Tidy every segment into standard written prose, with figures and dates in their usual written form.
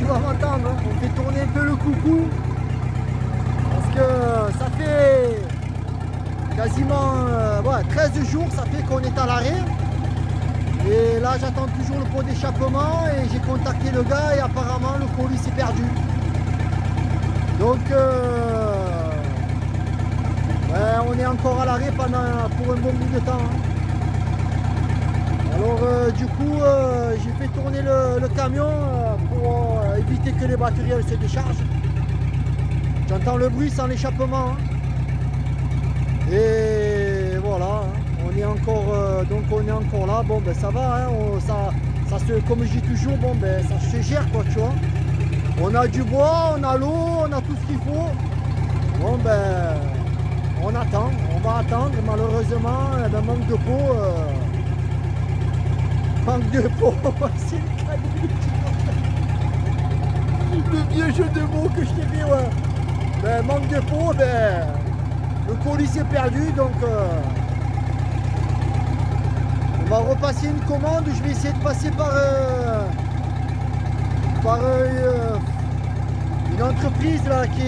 vas m'entendre, hein. On fait tourner un peu le coucou. Parce que ça fait quasiment 13 jours, ça fait qu'on est à l'arrêt. Et là j'attends toujours le pot d'échappement et j'ai contacté le gars et apparemment le colis s'est perdu. Donc on est encore à l'arrêt pour un bon bout de temps. Hein. Alors du coup j'ai fait tourner le camion pour éviter que les batteries se déchargent. J'entends le bruit sans l'échappement. Hein. Et voilà, hein. On est encore là. Bon ben ça va, hein. Ça se, comme je dis toujours, bon ben ça se gère quoi, tu vois. On a du bois, on a l'eau, on a tout ce qu'il faut. Bon ben on attend, on va attendre. Malheureusement, ben, manque de peau. Manque de peau, c'est le canuc. Le vieux jeu de mots que je t'ai fait, ouais. Ben, manque de peau, ben, le colis s'est perdu, donc on va repasser une commande. Je vais essayer de passer par une entreprise là qui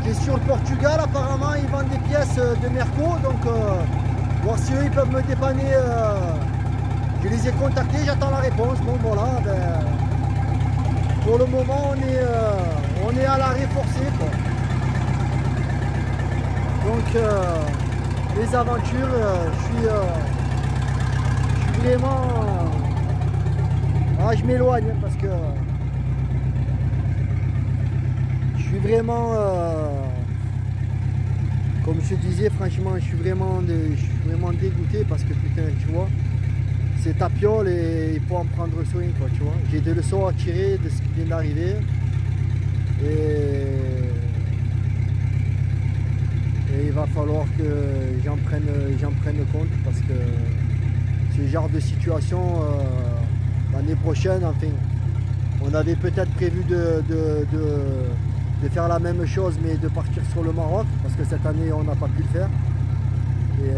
est sur le Portugal. Apparemment, ils vendent des pièces de Merco, donc voir si eux ils peuvent me dépanner. Je les ai contactés, j'attends la réponse. Bon voilà, ben, pour le moment on est à l'arrêt forcé quoi. Donc les aventures, je suis vraiment... je m'éloigne parce que je suis vraiment... comme je te disais, franchement, je suis vraiment dégoûté parce que putain, tu vois, c'est tapiole et il faut en prendre soin, quoi, tu vois. J'ai des leçons à tirer de ce qui vient d'arriver et il va falloir que j'en prenne compte parce que ce genre de situation l'année prochaine, enfin, on avait peut-être prévu de faire la même chose mais de partir sur le Maroc parce que cette année on n'a pas pu le faire et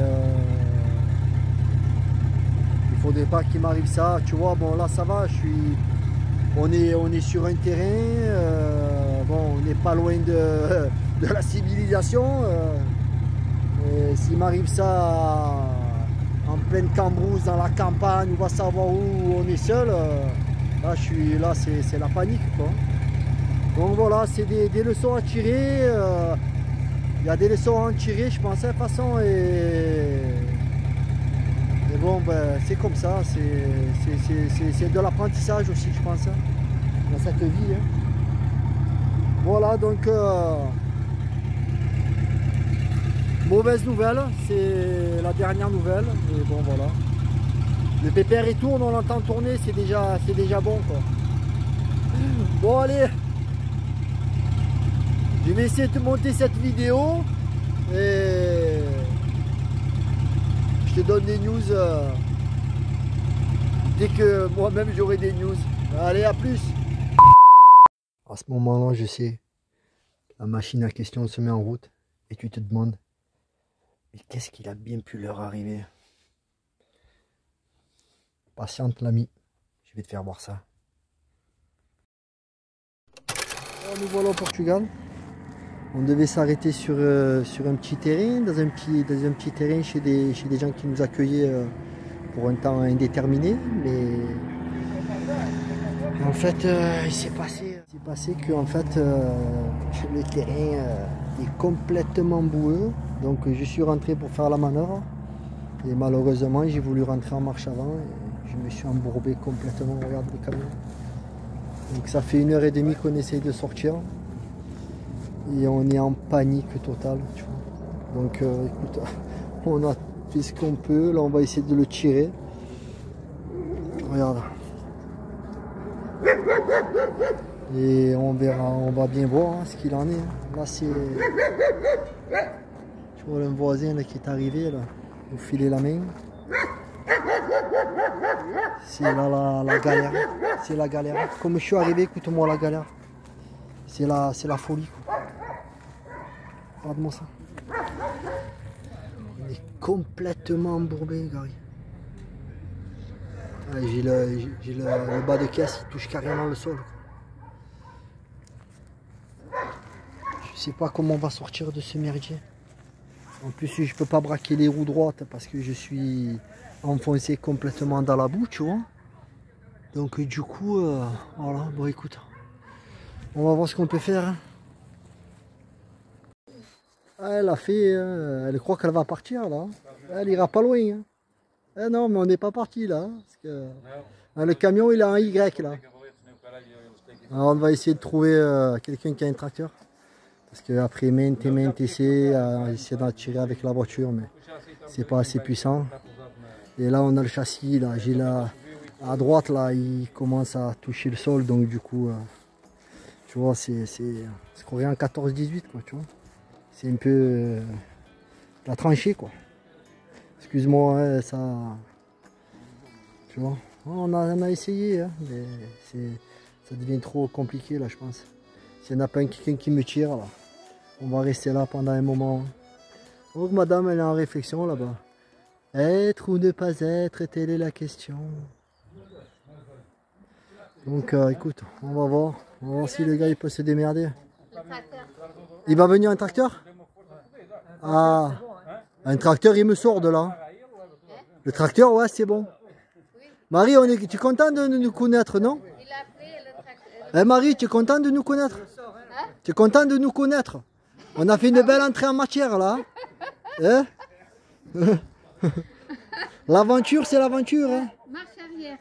il faudrait pas qu'il m'arrive ça, tu vois. Bon là ça va, on est sur un terrain, bon on n'est pas loin de la civilisation, et s'il m'arrive ça en pleine cambrousse dans la campagne, on va savoir où on est seul, là c'est la panique quoi. Donc voilà, c'est des leçons à tirer, il y a des leçons à en tirer je pense de toute façon et bon ben c'est comme ça, c'est de l'apprentissage aussi je pense hein, dans cette vie hein. Voilà donc mauvaise nouvelle, c'est la dernière nouvelle et bon voilà. Le pépère il tourne, on l'entend tourner, c'est déjà bon quoi. Bon allez, je vais essayer de monter cette vidéo et je te donne des news dès que moi-même j'aurai des news. Allez, à plus. À ce moment-là, je sais, la machine à question se met en route et tu te demandes, mais qu'est-ce qu'il a bien pu leur arriver? Patiente l'ami, je vais te faire voir ça. Alors, nous voilà au Portugal. On devait s'arrêter sur un petit terrain, dans un petit terrain chez des gens qui nous accueillaient pour un temps indéterminé. Mais en fait, il s'est passé que en fait, le terrain est complètement boueux. Donc je suis rentré pour faire la manœuvre. Et malheureusement, j'ai voulu rentrer en marche avant et je me suis embourbé complètement. Regarde le camion. Donc ça fait 1h30 qu'on essaye de sortir. Et on est en panique totale, tu vois. Donc écoute, on a fait ce qu'on peut, là on va essayer de le tirer. Regarde. Et on verra, on va bien voir hein, ce qu'il en est. Là c'est... Tu vois un voisin là, qui est arrivé, là, nous filer la main. C'est là la galère. C'est la galère. Comme je suis arrivé, écoute-moi la galère. C'est la folie quoi. Regarde-moi ça. On est complètement embourbé, gars. Le bas de caisse, il touche carrément le sol. Je sais pas comment on va sortir de ce merdier. En plus, je peux pas braquer les roues droites parce que je suis enfoncé complètement dans la boue, tu vois. Donc du coup, voilà, bon écoute, on va voir ce qu'on peut faire. Hein. Ah, elle a fait, elle croit qu'elle va partir là. Elle ira pas loin. Hein. Ah non, mais on n'est pas parti là. Parce que, le camion il a un Y là. Alors on va essayer de trouver quelqu'un qui a un tracteur. Parce qu'après maintes essais, essayer d'attirer avec la voiture, mais c'est pas assez puissant. Et là on a le châssis, là, j'ai là, à droite là, il commence à toucher le sol, donc du coup, tu vois, c'est corré en 14-18 quoi, tu vois. C'est un peu la tranchée quoi. Excuse-moi, hein, ça, tu vois. On a essayé, hein, mais ça devient trop compliqué là, je pense. S'il n'y en a pas quelqu'un qui me tire là. On va rester là pendant un moment. Donc madame, elle est en réflexion là-bas. Être ou ne pas être, telle est la question. Donc écoute, on va voir. On va voir si le gars il peut se démerder. Il va venir un tracteur? Ah, un tracteur il me sort de là. Le tracteur, ouais, c'est bon. Marie, tu es content de nous connaître, non? Il a appelé le tracteur. Marie, tu es content de nous connaître? Tu es content de nous connaître? On a fait une belle entrée en matière là. Hein? L'aventure, c'est l'aventure. Hein? Marche arrière.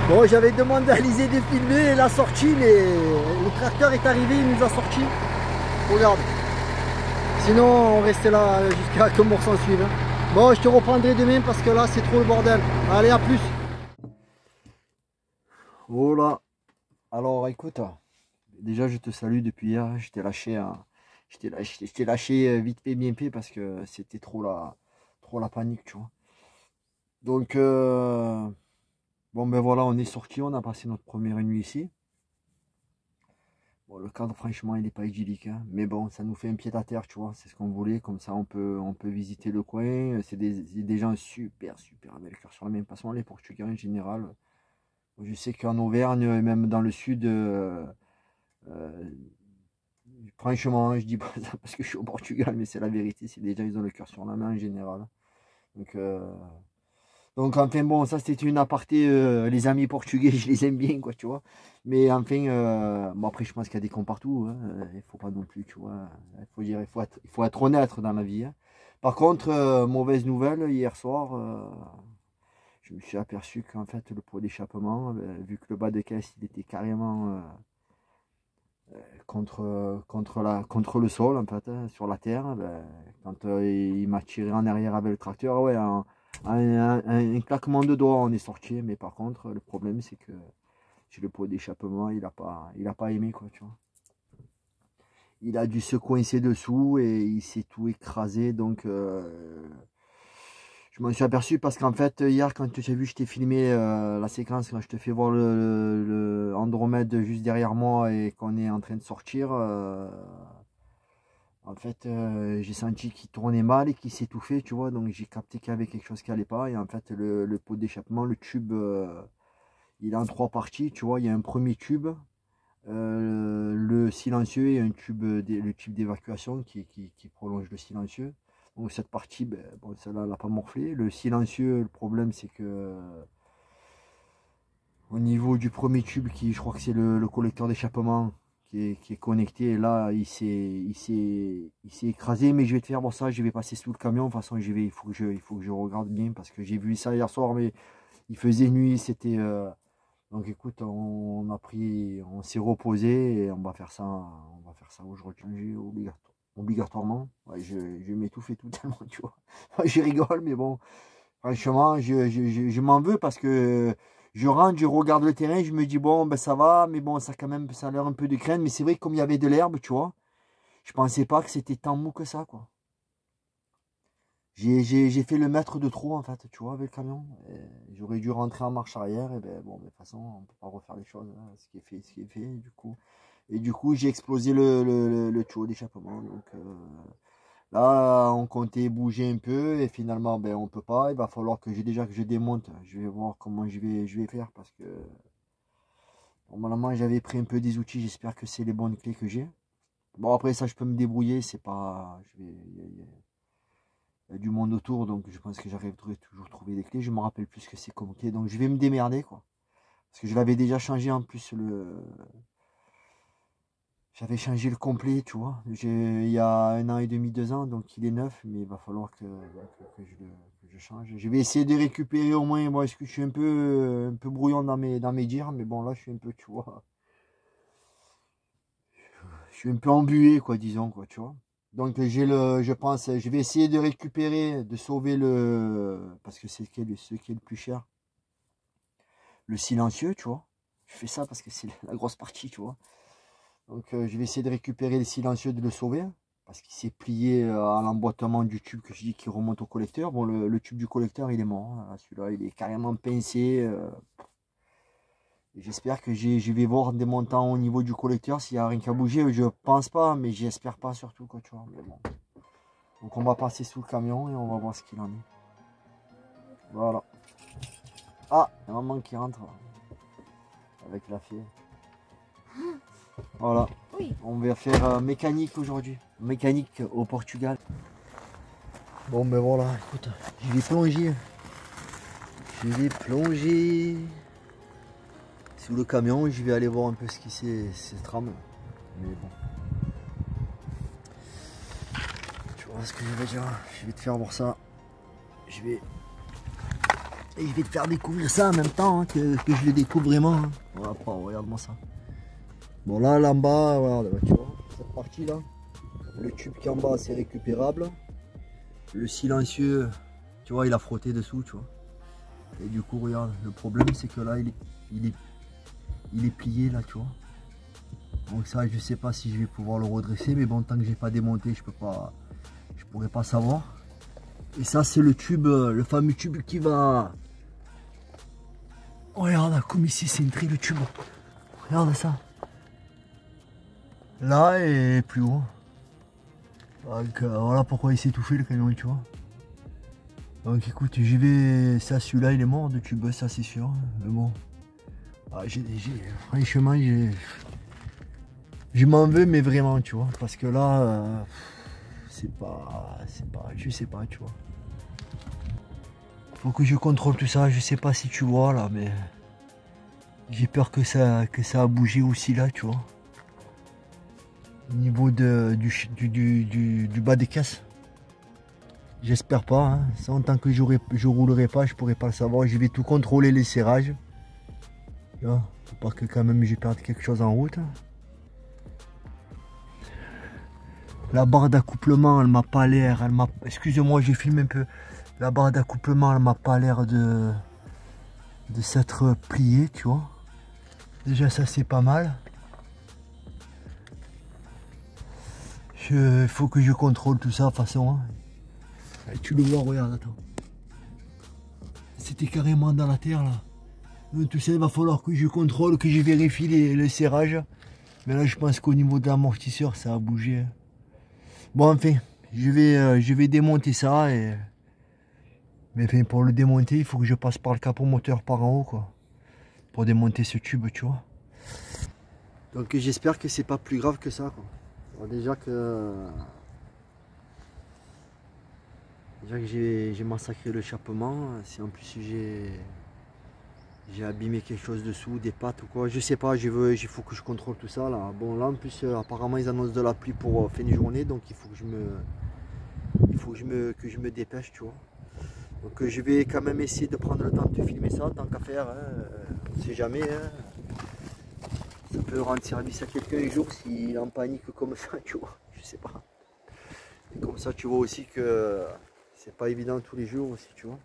Bon, j'avais demandé à Alizé de filmer la sortie, mais le tracteur est arrivé, il nous a sorti. Regarde. Sinon, on restait là jusqu'à que mort s'en suive. Hein. Bon, je te reprendrai demain parce que là, c'est trop le bordel. Allez, à plus. Voilà. Alors, écoute, déjà, je te salue depuis hier. Je t'ai lâché vite fait, bien fait parce que c'était trop la panique, tu vois. Donc, bon ben voilà, on est sorti, on a passé notre première nuit ici. Bon, le cadre franchement il n'est pas idyllique, hein. Mais bon, ça nous fait un pied à terre, tu vois, c'est ce qu'on voulait, comme ça on peut visiter le coin. C'est des gens super avec le cœur sur la main, passons les Portugais en général. Je sais qu'en Auvergne, et même dans le sud, franchement, je dis pas ça parce que je suis au Portugal, mais c'est la vérité, c'est des gens, ils ont le cœur sur la main en général. Donc enfin bon, ça c'était une aparté, les amis portugais, je les aime bien quoi, tu vois. Mais enfin, bon après je pense qu'il y a des cons partout, hein, il faut pas non plus, tu vois. Il faut être honnête dans la vie. Hein. Par contre, mauvaise nouvelle, hier soir, je me suis aperçu qu'en fait le pot d'échappement, vu que le bas de caisse il était carrément contre le sol en fait, hein, sur la terre, quand il m'a tiré en arrière avec le tracteur, ouais. Un claquement de doigts on est sorti, mais par contre le problème c'est que j'ai le pot d'échappement, il a pas aimé quoi, tu vois. Il a dû se coincer dessous et il s'est tout écrasé, donc je m'en suis aperçu parce qu'en fait hier quand tu as vu, je t'ai filmé la séquence quand je te fais voir le Andromède juste derrière moi et qu'on est en train de sortir. En fait, j'ai senti qu'il tournait mal et qu'il s'étouffait, tu vois. Donc j'ai capté qu'il y avait quelque chose qui n'allait pas. Et en fait, le pot d'échappement, le tube, il est en 3 parties, tu vois. Il y a un premier tube, le silencieux et un tube, le tube d'évacuation qui prolonge le silencieux. Donc cette partie, ben, bon, celle-là, elle n'a pas morflé. Le silencieux, le problème, c'est que au niveau du premier tube, je crois que c'est le collecteur d'échappement, qui est connecté, et là il s'est écrasé, mais je vais te faire voir ça, je vais passer sous le camion, de toute façon il faut que je regarde bien parce que j'ai vu ça hier soir, mais il faisait nuit, c'était donc écoute, on s'est reposé et on va faire ça aujourd'hui obligatoirement. Ouais, je vais m'étouffer tout tellement, tu vois. Je rigole, mais bon, franchement je m'en veux parce que je rentre, je regarde le terrain, je me dis bon ben ça va, mais bon ça quand même, ça a l'air un peu de crainte, mais c'est vrai que comme il y avait de l'herbe, tu vois, je pensais pas que c'était tant mou que ça quoi. J'ai fait le mètre de trop en fait, tu vois, avec le camion. J'aurais dû rentrer en marche arrière, et ben bon, de toute façon, on peut pas refaire les choses, hein. Ce qui est fait, ce qui est fait, du coup. Et du coup, j'ai explosé le tuyau d'échappement. Donc là, on comptait bouger un peu, et finalement, ben on peut pas. Il va falloir que je démonte. Je vais voir comment je vais faire, parce que normalement, j'avais pris un peu des outils. J'espère que c'est les bonnes clés que j'ai. Bon, après ça, je peux me débrouiller. C'est pas, il y a du monde autour, donc je pense que j'arriverai toujours à trouver des clés. Je me rappelle plus ce que c'est comme clé, donc je vais me démerder, quoi. Parce que je l'avais déjà changé en plus, j'avais changé le complet, tu vois. Il y a 1 an et demi, 2 ans, donc il est neuf, mais il va falloir que je change. Je vais essayer de récupérer au moins. Bon, est-ce que je suis un peu brouillon dans mes dires, mais bon, là je suis un peu, tu vois. Je suis un peu embué, quoi, disons, quoi, tu vois. Donc je pense, je vais essayer de récupérer, de sauver parce que c'est ce qui est le plus cher, le silencieux, tu vois. Je fais ça parce que c'est la grosse partie, tu vois. Donc je vais essayer de récupérer le silencieux, de le sauver, parce qu'il s'est plié à l'emboîtement du tube que je dis qui remonte au collecteur. Bon, le tube du collecteur, il est mort, hein. Celui-là, il est carrément pincé. J'espère que je vais voir des montants au niveau du collecteur. S'il n'y a rien qu'à bouger, je pense pas, mais j'espère pas surtout, quoi, tu vois. Mais bon. Donc on va passer sous le camion et on va voir ce qu'il en est. Voilà. Ah, il y a maman qui rentre avec la fille. Voilà. Oui. On va faire mécanique aujourd'hui. Mécanique au Portugal. Bon ben voilà, écoute, je vais plonger. Je vais plonger sous le camion. Je vais aller voir un peu ce qui se trame. Mais bon. Tu vois ce que je vais dire. Je vais te faire voir ça. Je vais te faire découvrir ça en même temps, hein, que je le découvre vraiment. Hein. Voilà, regarde-moi ça. Bon là en bas, regarde, tu vois, cette partie là, le tube qui est en bas c'est récupérable. Le silencieux, tu vois, il a frotté dessous, tu vois. Et du coup, regarde, le problème c'est que là il est plié là, tu vois. Donc ça, je sais pas si je vais pouvoir le redresser, mais bon, tant que j'ai pas démonté, je pourrais pas savoir. Et ça c'est le tube, le fameux tube qui va. Oh, regarde comme ici c'est une le tube. Regarde ça. Là et plus haut. Donc voilà pourquoi il s'est touché le camion, tu vois. Donc écoute, j'y vais. Ça, celui-là il est mort de tube, ça c'est sûr. Mais bon. Ah, franchement, je m'en veux, mais vraiment, tu vois. Parce que là, c'est pas. Je sais pas, tu vois. Faut que je contrôle tout ça. Je sais pas si tu vois là, mais j'ai peur que ça a bougé aussi là, tu vois. Au niveau du bas des caisses. J'espère pas, hein. Ça, en tant que je roulerai pas, je pourrais pas le savoir. Je vais tout contrôler les serrages. Faut pas que quand même je perde quelque chose en route. La barre d'accouplement, elle m'a pas l'air. Excusez-moi, je filme un peu. La barre d'accouplement, elle m'a pas l'air de s'être pliée, tu vois. Déjà ça c'est pas mal. Il faut que je contrôle tout ça de toute façon. Hein. Et tu le vois, regarde, attends. C'était carrément dans la terre là. Donc, tout ça, il va falloir que je contrôle, que je vérifie les serrages. Mais là, je pense qu'au niveau de l'amortisseur, ça a bougé. Bon, enfin, je vais démonter ça. Mais enfin, pour le démonter, il faut que je passe par le capot moteur par en haut, quoi. Pour démonter ce tube, tu vois. Donc j'espère que c'est pas plus grave que ça, quoi. Bon, déjà que j'ai massacré le échappement. Si en plus j'ai abîmé quelque chose dessous, des pattes ou quoi, je sais pas, il faut que je contrôle tout ça là. Bon là en plus apparemment ils annoncent de la pluie pour fin de journée, donc il faut que je me dépêche, tu vois. Donc je vais quand même essayer de prendre le temps de filmer ça, tant qu'à faire, hein, on sait jamais, hein. Ça peut rendre service à quelqu'un un jour s'il est en panique comme ça, tu vois, je sais pas. Et comme ça tu vois aussi que c'est pas évident tous les jours aussi, tu vois.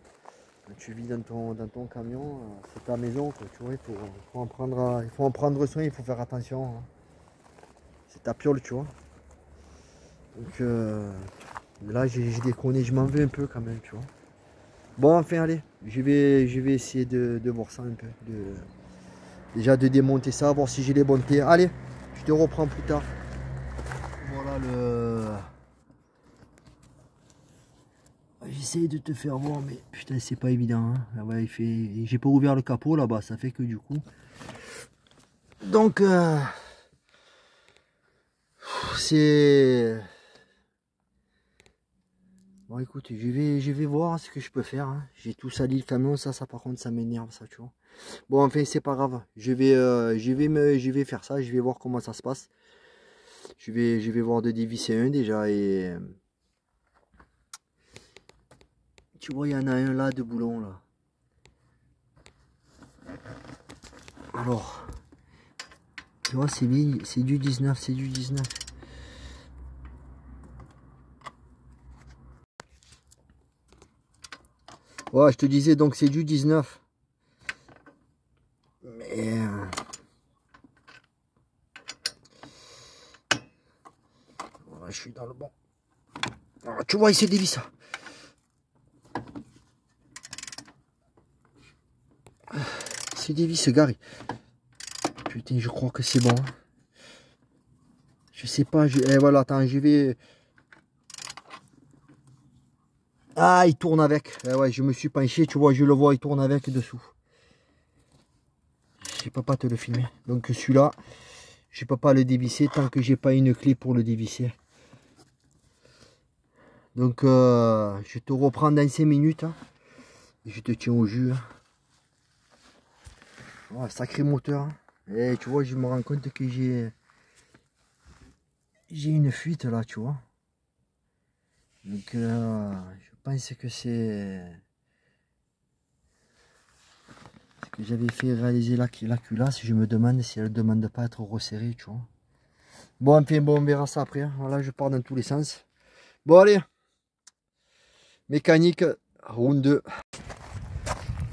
Quand tu vis dans ton camion, c'est ta maison, quoi, tu vois, il faut en prendre soin, il faut faire attention. Hein. C'est ta piole, tu vois. Donc Là, j'ai déconné, je m'en veux un peu quand même, tu vois. Bon, enfin, allez, je vais essayer de voir ça un peu. Déjà de démonter ça, voir si j'ai les bonnes clés. Allez, je te reprends plus tard. Voilà le... J'essaye de te faire voir, mais putain, c'est pas évident. Hein. Là, ouais, il fait... J'ai pas ouvert le capot là-bas, ça fait que du coup... Donc, c'est... Bon, écoute, je vais voir ce que je peux faire. Hein. J'ai tout sali le camion, ça par contre, ça m'énerve, ça, tu vois. Bon, enfin, c'est pas grave. Je vais faire ça, je vais voir comment ça se passe. Je vais voir de dévisser un déjà et... Tu vois, il y en a un là de boulon là. Alors, tu vois, c'est du 19, c'est du 19. Ouais, je te disais donc c'est du 19. Mais... Voilà, je suis dans le bon. Alors, tu vois, il se dévisse ça. Il se dévisse, Gary. Putain, je crois que c'est bon. Je sais pas, eh, voilà, attends, je vais... Ah, il tourne avec. Eh ouais, je me suis penché, tu vois, je le vois, il tourne avec dessous. Je peux pas te le filmer. Donc celui-là, je peux pas le dévisser tant que j'ai pas une clé pour le dévisser. Donc je te reprends dans 5 minutes. Hein, et je te tiens au jus. Hein. Oh, sacré moteur. Hein. Et tu vois, je me rends compte que j'ai une fuite là, tu vois. Donc je pense que c'est... que j'avais fait réaliser la culasse. Je me demande si elle ne demande pas à être resserrée, tu vois. Bon, enfin, bon, on verra ça après. Hein. Voilà, je pars dans tous les sens. Bon, allez. Mécanique, round 2.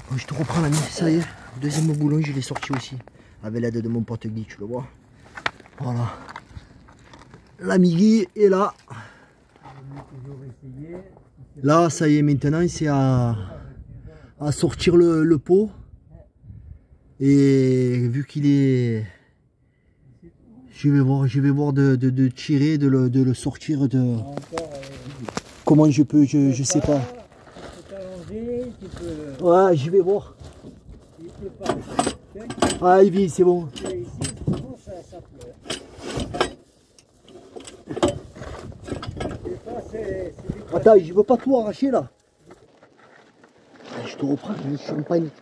Bon, je te reprends l'ami, ça y est. Deuxième boulon, je l'ai sorti aussi. Avec l'aide de mon pote Guy, tu le vois. Voilà. L'ami Guy est là. Là, ça y est, maintenant, c'est à sortir le pot. Et vu qu'il est... Je vais voir de tirer, de le sortir de... Comment je peux, je sais pas. Ouais, je vais voir. Ah, il vit, c'est bon. Attends, je veux pas tout arracher là. Je te reprends, je suis en panique.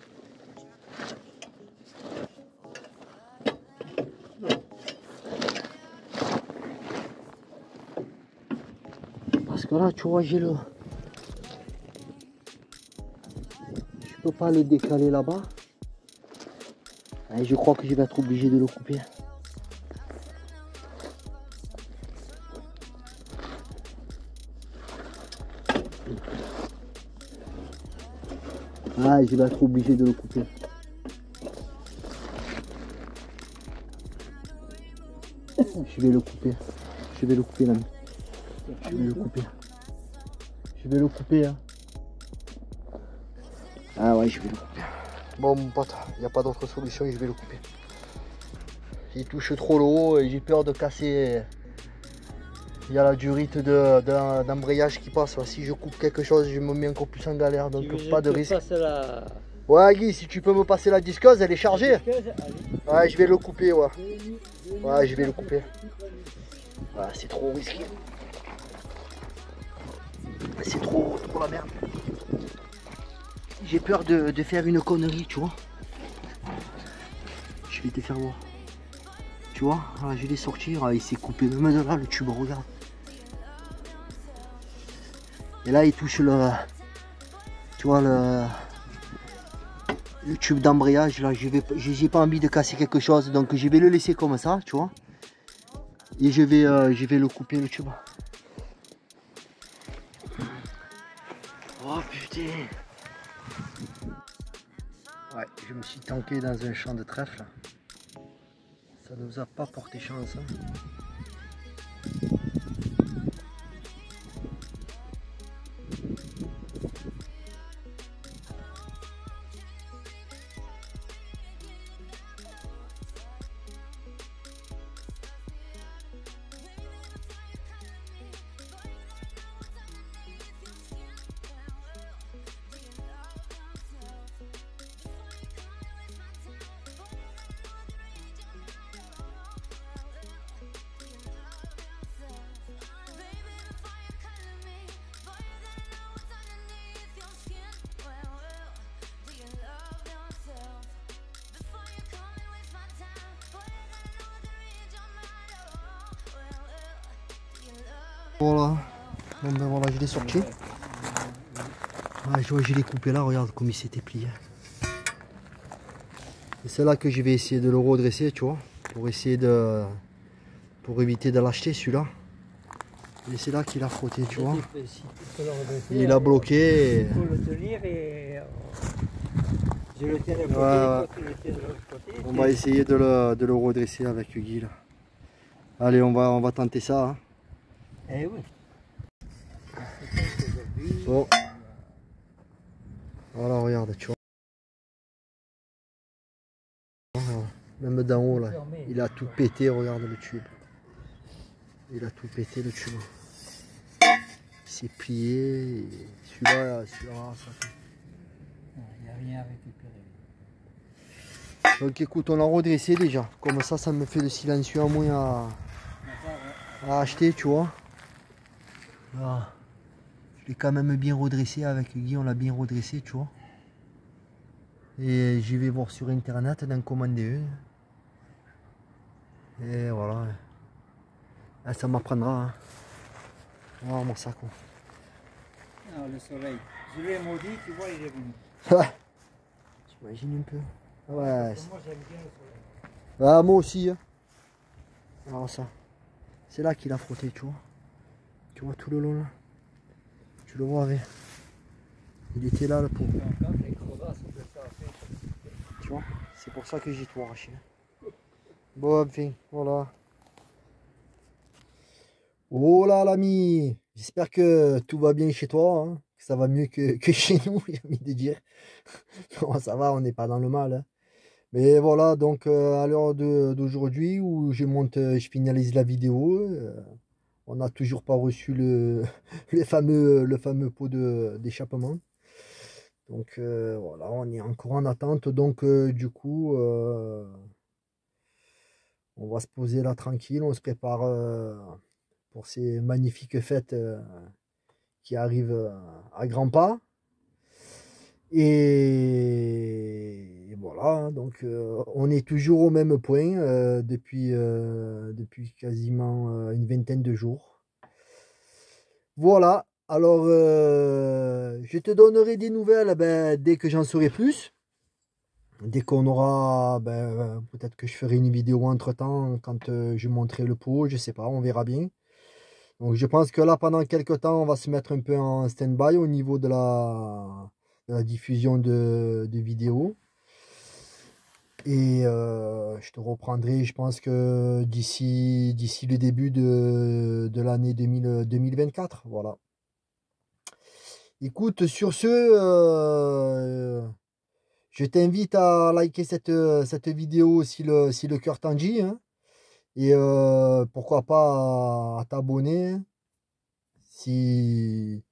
Parce que là, tu vois, j'ai le... Je peux pas le décaler là-bas. Et je crois que je vais être obligé de le couper. Ah, je vais être obligé de le couper. Je vais le couper. Je vais le couper, l'ami. Je vais le couper. Je vais le couper. Hein. Ah ouais, je vais le couper. Bon, mon pote, il n'y a pas d'autre solution, je vais le couper. Il touche trop le haut et j'ai peur de casser. Il y a la durite d'embrayage qui passe. Si je coupe quelque chose, je me mets encore plus en galère. Donc pas de risque. Ouais, Guy, si tu peux me passer la disqueuse, elle est chargée. Ouais, je vais le couper, ouais. Ouais, je vais le couper. Ouais, c'est trop risqué. C'est trop la merde. J'ai peur de faire une connerie, tu vois. Je vais te faire voir. Tu vois, là, je l'ai sorti, là, il s'est coupé même de là, le tube, regarde. Et là, il touche le... Tu vois, le tube d'embrayage, là, j'ai pas envie de casser quelque chose, donc je vais le laisser comme ça, tu vois. Et je vais le couper, le tube. Oh putain. Ouais, je me suis tanké dans un champ de trèfle. Ça ne nous a pas porté chance. Hein. Voilà. Bon ben voilà, je l'ai sorti. Ah, je l'ai coupé là, regarde comme il s'était plié. Et c'est là que je vais essayer de le redresser, tu vois, pour essayer de... pour éviter de l'acheter celui-là. Et c'est là qu'il a frotté, tu vois. Et il a bloqué. Il faut le tenir et je le tiens de côté, Ouais. tu le tiens de l'autre côté. On va essayer de le redresser avec Guy là. Allez, on va tenter ça. Hein. Eh oui. Bon. Voilà, regarde, tu vois. Même d'en haut là, il a tout pété, regarde le tube. Il a tout pété le tube. Il s'est plié. Celui-là, ça. Il n'y a rien à récupérer. Donc écoute, on l'a redressé déjà. Comme ça me fait le silencieux en moins à acheter, tu vois. Voilà. Je l'ai quand même bien redressé avec Guy, on l'a bien redressé, tu vois. Et j'y vais voir sur internet d'en commander une. Et voilà. Ah, ça m'apprendra. Hein. Oh mon sac. Ah, le soleil. Je l'ai maudit, tu vois, il est venu. Ouais. J'imagine un peu. Ouais. Moi j'aime bien le soleil. Ah, moi aussi. Hein. Alors ça. C'est là qu'il a frotté, tu vois. Tu vois tout le long là. Tu le vois avec. Il était là le pauvre. Tu vois. C'est pour ça que j'ai tout arraché. Bon, enfin, voilà. Oh là l'ami, j'espère que tout va bien chez toi, hein, que ça va mieux que chez nous, j'ai envie de dire. Bon, ça va, on n'est pas dans le mal. Hein. Mais voilà, donc à l'heure d'aujourd'hui où je finalise la vidéo, on n'a toujours pas reçu le fameux pot d'échappement. Donc voilà, on est encore en attente. Donc du coup, on va se poser là tranquille, on se prépare pour ces magnifiques fêtes qui arrivent à grands pas. Et voilà, hein, donc on est toujours au même point depuis quasiment une vingtaine de jours. Voilà, alors je te donnerai des nouvelles dès que j'en saurai plus. Dès qu'on aura, peut-être que je ferai une vidéo entre temps quand je montrerai le pot, je sais pas, on verra bien. Donc je pense que là pendant quelques temps on va se mettre un peu en stand-by au niveau de la diffusion de vidéos. Et je te reprendrai, je pense que d'ici le début de l'année 2024. Voilà. Écoute, sur ce, je t'invite à liker cette vidéo si le cœur t'en dit. Hein. Et pourquoi pas à t'abonner si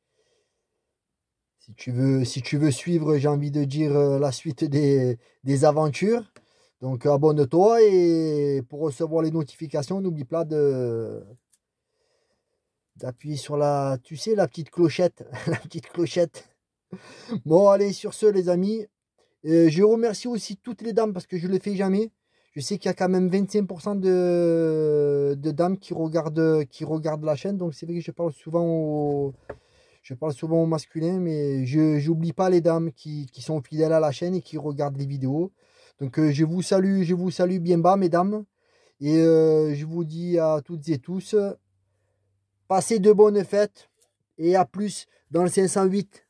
tu veux suivre, j'ai envie de dire, la suite des aventures. Donc abonne-toi et pour recevoir les notifications, n'oublie pas d'appuyer sur la, tu sais, la petite clochette. La petite clochette. Bon, allez, sur ce, les amis. Je remercie aussi toutes les dames parce que je ne le fais jamais. Je sais qu'il y a quand même 25% de dames qui regardent la chaîne. Donc c'est vrai que je parle souvent au masculin, mais je n'oublie pas les dames qui sont fidèles à la chaîne et qui regardent les vidéos. Donc je vous salue bien bas, mesdames. Et je vous dis à toutes et tous, passez de bonnes fêtes et à plus dans le 508.